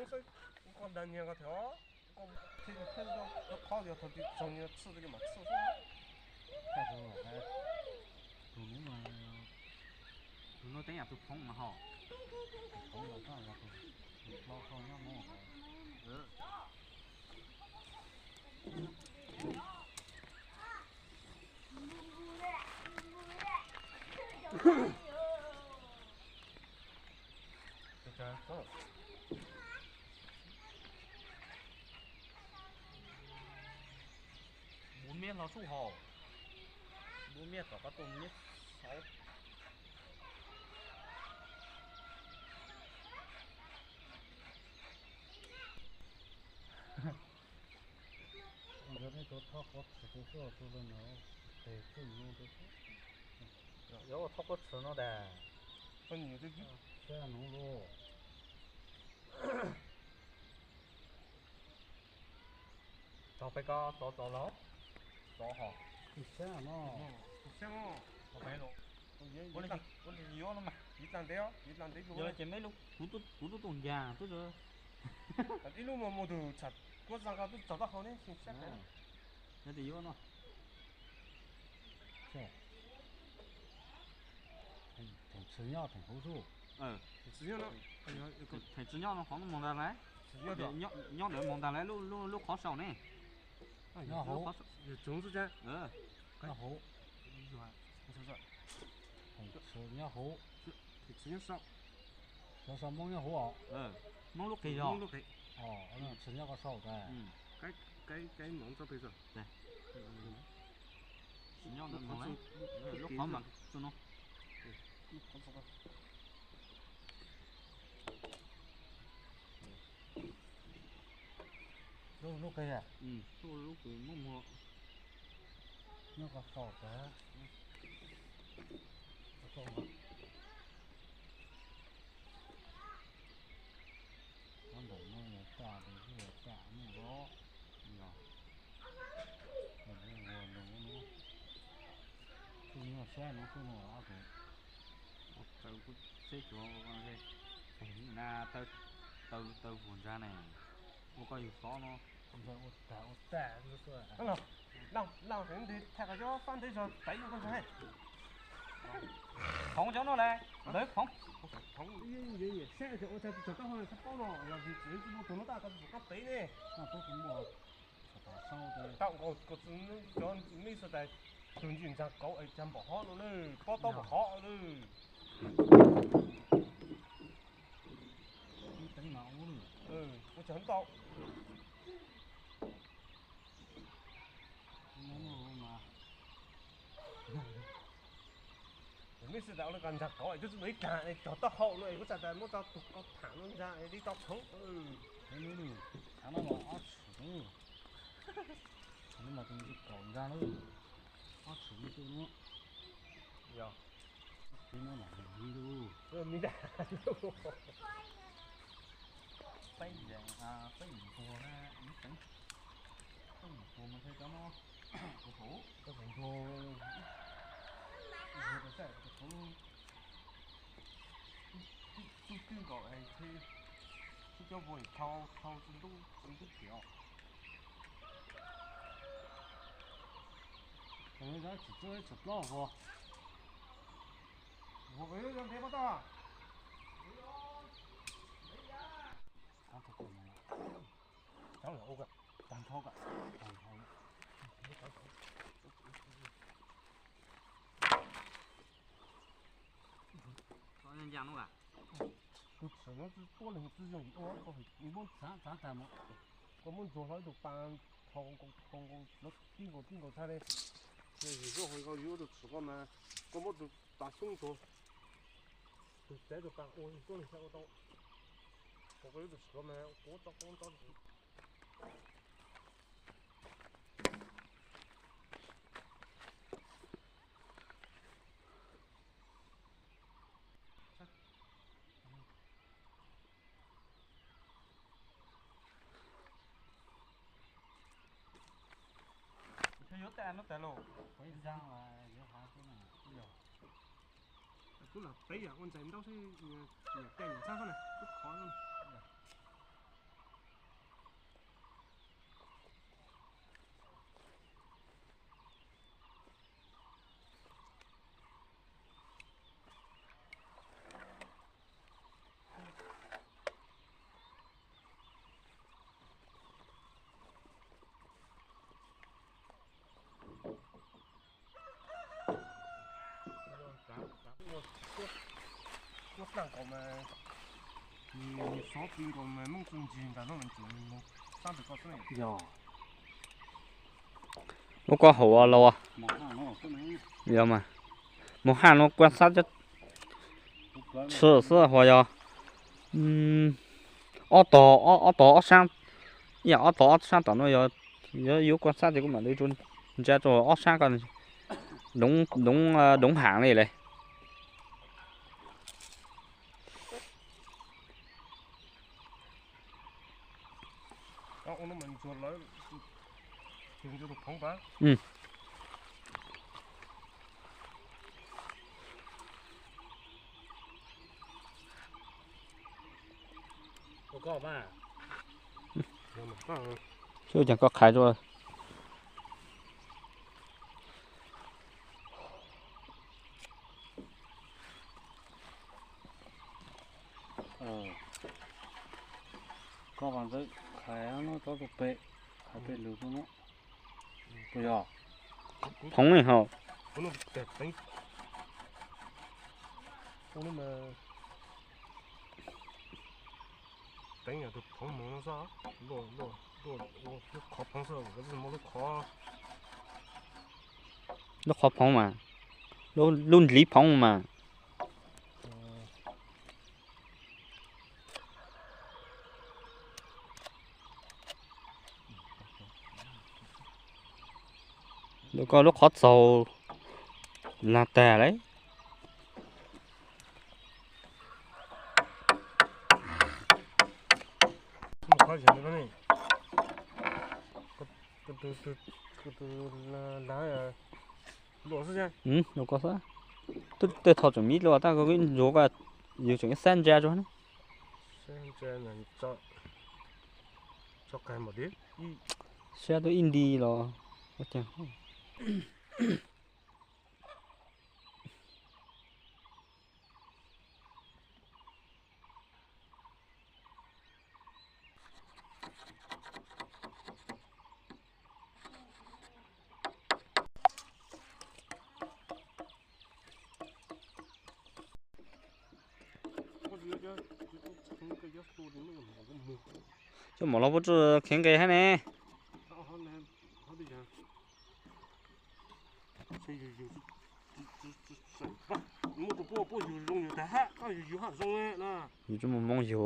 是我两年个条，我这个开始要跑掉，他的中间吃这个嘛吃出来。开始我还做弄嘛，nó tính là tôi phong mà họ 从老上来都老好像弄好。就这样走。bún miết nó su họ bún miết có các tôm miết sáu 我觉得都他好吃的时候做的那得自己弄的好。有我超过吃了的，那你这个这样弄喽，找phải có找nó找好，你这样弄，不像哦，我没弄，我的我的有了嘛，一张的哦，一张的就。有了姐妹路，都东家，都是，一路么都吃，我上个都找到好呢，先下来。那得有呢，这挺吃尿，挺好受。只有那，哎呀，那个thấy chỉ nhau nó khoảng mong đàn lại, 只有的， nhau nữa mong đàn lại lúc khó sầu này, 那好，总是这，那好，是吧？是是，挺吃尿好，只有少，小梦尿好啊。mong lúc kỳ 弄 rồi, 都可以，哦，那吃尿个少的。该忙这辈子。对，chỉ nhau nữa mong lại, lúc khó mà cho nó, 好吃的。录可以，lúc mong mua, 那个少的，不错嘛。俺们弄大的是大木包，弄，就那山能做弄哪种？ tao cũng xếp chỗ con cái, na tao vườn ra này, có coiอยู่khó nó, 我带就是。嗯了，让人的太个叫饭队上带有个啥？ phóng cho nó này, đấy phóng, 也，现在我才找到好像他报了，要是这次我多么大，他不搞背呢。那都是么？吃大烧的。但我是叫每次在中军讲搞讲不好了嘞，报道不好了。你等哪屋了？我讲到。弄嘛？每次到那个讲搞，就是没干，找到好了，我才在我找搞谈论着，你找冲，弄，看到嘛，俺吃的，看到嘛东西搞干了，俺吃的就弄，呀，别弄哪里没得。bây giờ bây giờ là những tỉnh, mình thấy cho nó cổ thủ, 这很多，我的在这头，就搞哎，这叫不掏真都屌。可能咱吃老虎，我没有人别不到。俺不可能，当然个，单掏个，có nhân gian không ạ? 就吃了是多人之中你们咱怎么？我们做好就搬通那订个菜嘞，那有时候回个有的吃过嘛，我们就把送做，就这就搬我做了下个刀，我有的吃过嘛，我找。有带nó带喽，回家了，有啥子呢？不了，北呀，我在到是带你上饭了，不考了。上搞嘛，你少边个嘛，弄中间但都能做390呢。 giờ nó có hổ lâu à mà hàng nó cái này giờ mà một hàng nó quan sát cho cái sơ sơ hoa giờ ở to sang giờ ở to sang tao nó giờ yếu quan sát thì cũng là đi chun ra cho ở sang còn đúng đúng đúng hàng này này ông nó mình chuột lấy dùng cho được phóng bá. có mà Rồi mà có chứ chẳng có khai rồi có bạn tới khai nó cho được bể khai bể lửa nó bây giờ phóng này hả ông nó đẹp tính. Ông nó mà tính là được phóng mồm nó sao? Nó khó phóng sao? Cái gì mà nó khó? nó khó phóng mà luôn luôn lý phóng mà nó có lúc khó sầu là tè đấy nó khó chịu cái này. Cái là lá lúa sao chứ? nó có sao tôi thọ chuẩn bị rồi ta có cái rổ cả nhiều chuyện san ra cho nó Xem là cho cái một đĩa. xe tôi in đi rồi có chẳng cho một lọ bút khen cây hay nè mua đồ mua dùng nhiều thế, có nhiều hạt giống ấy nè.อยู่จะมองอยู่